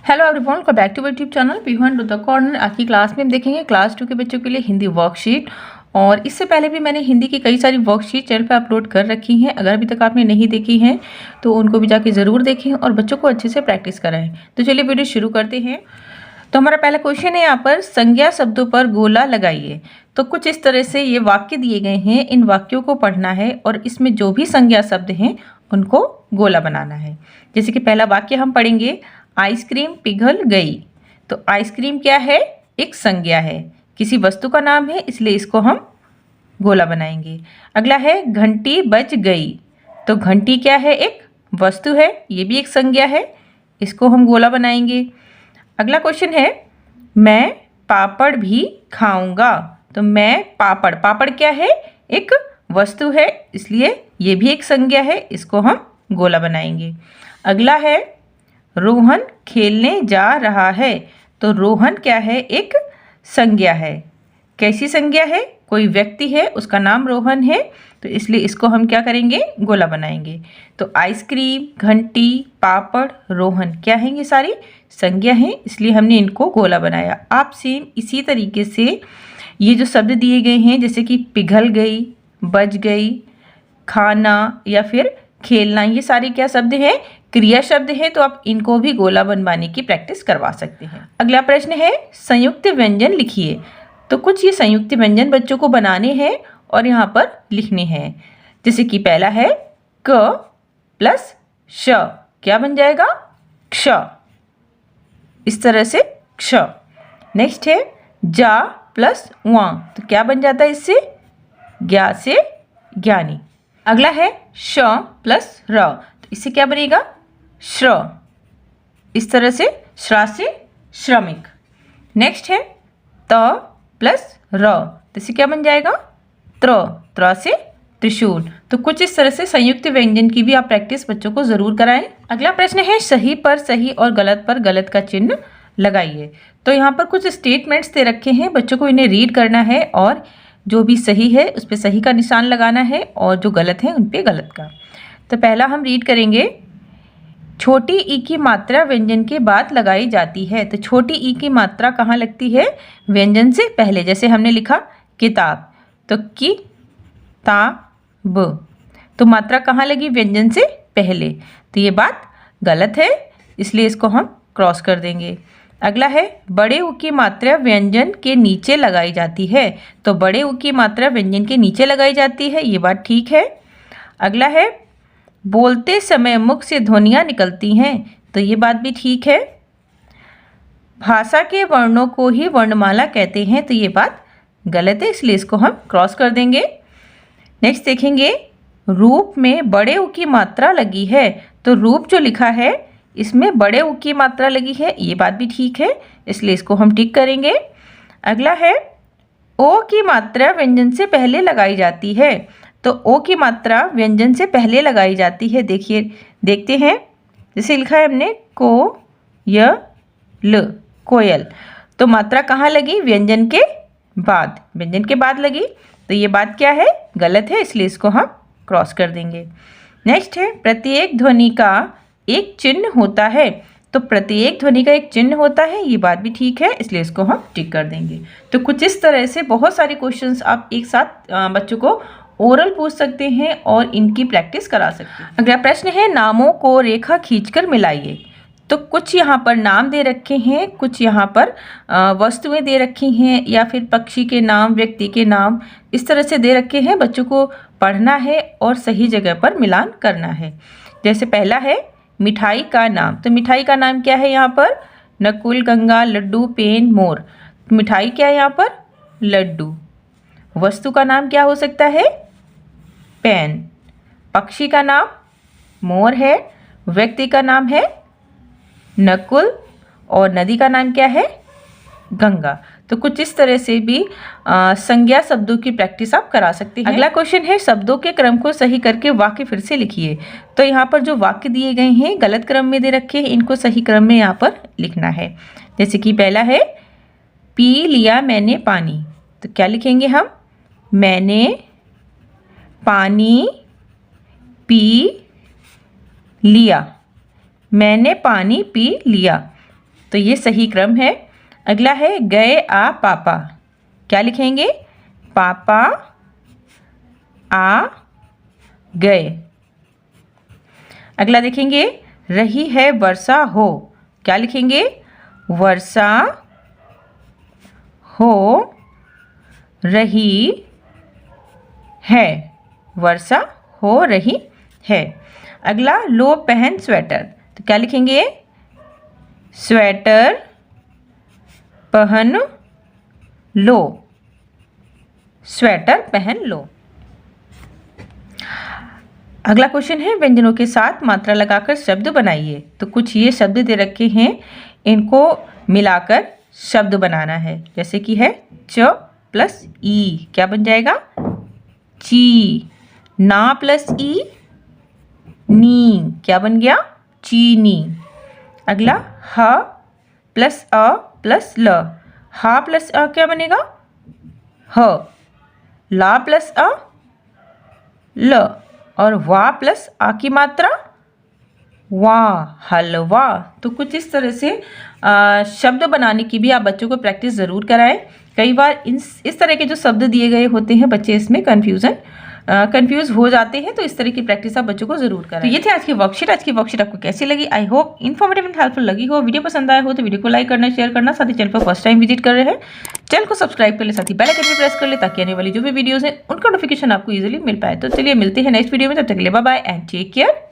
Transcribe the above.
Hello everyone, welcome back to YouTube channel P one to the corner. आज की class में हम देखेंगे क्लास 2 के बच्चों के लिए हिंदी वर्कशीट। और इससे पहले भी मैंने हिंदी की कई सारी वर्कशीट चैनल पे अपलोड कर रखी हैं। अगर अभी तक आपने नहीं देखी हैं तो उनको भी जाके ज़रूर देखें और बच्चों को अच्छे से प्रैक्टिस कराएं। तो चलिए वीडियो शुरू करते हैं। तो हमारा पहला क्वेश्चन है, यहाँ पर संज्ञा शब्दों पर गोला लगाइए। तो कुछ इस तरह से ये वाक्य दिए गए हैं, इन वाक्यों को पढ़ना है और इसमें जो भी संज्ञा शब्द हैं उनको गोला बनाना है। जैसे कि पहला वाक्य हम पढ़ेंगे, आइसक्रीम पिघल गई। तो आइसक्रीम क्या है? एक संज्ञा है, किसी वस्तु का नाम है, इसलिए इसको हम गोला बनाएंगे। अगला है, घंटी बज गई। तो घंटी क्या है? एक वस्तु है, ये भी एक संज्ञा है, इसको हम गोला बनाएंगे। अगला क्वेश्चन है, मैं पापड़ भी खाऊंगा। तो मैं पापड़, पापड़ क्या है? एक वस्तु है, इसलिए ये भी एक संज्ञा है, इसको हम गोला बनाएंगे। अगला है, रोहन खेलने जा रहा है। तो रोहन क्या है? एक संज्ञा है। कैसी संज्ञा है? कोई व्यक्ति है, उसका नाम रोहन है, तो इसलिए इसको हम क्या करेंगे? गोला बनाएंगे। तो आइसक्रीम, घंटी, पापड़, रोहन क्या हैं? ये सारी संज्ञा हैं, इसलिए हमने इनको गोला बनाया। आप सेम इसी तरीके से ये जो शब्द दिए गए हैं, जैसे कि पिघल गई, बज गई, खाना या फिर खेलना, ये सारे क्या शब्द हैं? क्रिया शब्द हैं। तो आप इनको भी गोला बनवाने की प्रैक्टिस करवा सकते हैं। अगला प्रश्न है, संयुक्त व्यंजन लिखिए। तो कुछ ये संयुक्त व्यंजन बच्चों को बनाने हैं और यहाँ पर लिखने हैं। जैसे कि पहला है, क प्लस श क्या बन जाएगा? क्ष। इस तरह से क्ष। नेक्स्ट है, जा प्लस वा। तो क्या बन जाता है इससे? ज्ञा से ज्ञानी। अगला है, श प्लस र। तो इससे क्या बनेगा? श्र। इस तरह से श्रा से श्रमिक। नेक्स्ट है, त प्लस र। तो इससे क्या बन जाएगा? त्र। त्र से त्रिशूल। तो कुछ इस तरह से संयुक्त व्यंजन की भी आप प्रैक्टिस बच्चों को जरूर कराएं। अगला प्रश्न है, सही पर सही और गलत पर गलत का चिन्ह लगाइए। तो यहाँ पर कुछ स्टेटमेंट्स दे रखे हैं, बच्चों को इन्हें रीड करना है और जो भी सही है उस पर सही का निशान लगाना है और जो गलत है उन पे गलत का। तो पहला हम रीड करेंगे, छोटी ई की मात्रा व्यंजन के बाद लगाई जाती है। तो छोटी ई की मात्रा कहाँ लगती है? व्यंजन से पहले। जैसे हमने लिखा किताब, तो की ता ब, तो मात्रा कहाँ लगी? व्यंजन से पहले। तो ये बात गलत है, इसलिए इसको हम क्रॉस कर देंगे। अगला है, बड़े उ की मात्रा व्यंजन के नीचे लगाई जाती है। तो बड़े उ की मात्रा व्यंजन के नीचे लगाई जाती है, ये बात ठीक है। अगला है, बोलते समय मुख से ध्वनियाँ निकलती हैं। तो ये बात भी ठीक है। भाषा के वर्णों को ही वर्णमाला कहते हैं। तो ये बात गलत है, इसलिए इसको हम क्रॉस कर देंगे। नेक्स्ट देखेंगे, रूप में बड़े उ की मात्रा लगी है। तो रूप जो लिखा है इसमें बड़े उ की मात्रा लगी है, ये बात भी ठीक है, इसलिए इसको हम टिक करेंगे। अगला है, ओ की मात्रा व्यंजन से पहले लगाई जाती है। तो ओ की मात्रा व्यंजन से पहले लगाई जाती है। देखिए, देखते हैं, जैसे लिखा है हमने को य ल, कोयल। तो मात्रा कहाँ लगी? व्यंजन के बाद, व्यंजन के बाद लगी। तो ये बात क्या है? गलत है, इसलिए इसको हम क्रॉस कर देंगे। नेक्स्ट है, प्रत्येक ध्वनि का एक चिन्ह होता है। तो प्रत्येक ध्वनि का एक चिन्ह होता है, ये बात भी ठीक है, इसलिए इसको हम टिक कर देंगे। तो कुछ इस तरह से बहुत सारे क्वेश्चंस आप एक साथ बच्चों को ओरल पूछ सकते हैं और इनकी प्रैक्टिस करा सकते हैं। अगला प्रश्न है, नामों को रेखा खींचकर मिलाइए। तो कुछ यहाँ पर नाम दे रखे हैं, कुछ यहाँ पर वस्तुएं दे रखी हैं, या फिर पक्षी के नाम, व्यक्ति के नाम, इस तरह से दे रखे हैं। बच्चों को पढ़ना है और सही जगह पर मिलान करना है। जैसे पहला है, मिठाई का नाम। तो मिठाई का नाम क्या है यहाँ पर? नकुल, गंगा, लड्डू, पेन, मोर। मिठाई क्या है यहाँ पर? लड्डू। वस्तु का नाम क्या हो सकता है? पेन। पक्षी का नाम मोर है, व्यक्ति का नाम है नकुल और नदी का नाम क्या है? गंगा। तो कुछ इस तरह से भी संज्ञा शब्दों की प्रैक्टिस आप करा सकते हैं। अगला क्वेश्चन है, शब्दों के क्रम को सही करके वाक्य फिर से लिखिए। तो यहाँ पर जो वाक्य दिए गए हैं गलत क्रम में दे रखे हैं, इनको सही क्रम में यहाँ पर लिखना है। जैसे कि पहला है, पी लिया मैंने पानी। तो क्या लिखेंगे हम? मैंने पानी पी लिया। मैंने पानी पी लिया। तो ये सही क्रम है। अगला है गए आ पापा, क्या लिखेंगे? पापा आ गए। अगला देखेंगे रही है वर्षा हो, क्या लिखेंगे? वर्षा हो रही है, वर्षा हो रही है। अगला लो पहन स्वेटर, तो क्या लिखेंगे? स्वेटर पहन लो, स्वेटर पहन लो। अगला क्वेश्चन है व्यंजनों के साथ मात्रा लगाकर शब्द बनाइए। तो कुछ ये शब्द दे रखे हैं, इनको मिलाकर शब्द बनाना है। जैसे कि है च प्लस ई, क्या बन जाएगा? ची। ना प्लस ई नी, क्या बन गया? चीनी। अगला ह प्लस अ प्लस ल, हा प्लस अ क्या बनेगा? ह। ला प्लस अ ल, और वा प्लस आ की मात्रा वाह, हलवा। तो कुछ इस तरह से शब्द बनाने की भी आप बच्चों को प्रैक्टिस ज़रूर कराएं। कई बार इस तरह के जो शब्द दिए गए होते हैं बच्चे इसमें कंफ्यूज हो जाते हैं, तो इस तरह की प्रैक्टिस आप बच्चों को जरूर कराएं। तो ये थी आज की वर्कशीट। आज की वर्कशीट आपको कैसी लगी? I hope informative and helpful लगी हो। वीडियो पसंद आया हो तो वीडियो को लाइक करना, शेयर करना। साथ ही चैनल पर फर्स्ट टाइम विजिट कर रहे हैं, चैनल को सब्सक्राइब कर ले, साथ ही बेल आइकन भी प्रेस कर ले, ताकि आने वाली जो भी वीडियोस हैं उनका नोटिफिकेशन आपको इजीली मिल पाए। तो चलिए मिलते हैं नेक्स्ट वीडियो में, तब तक के लिए bye bye and take care.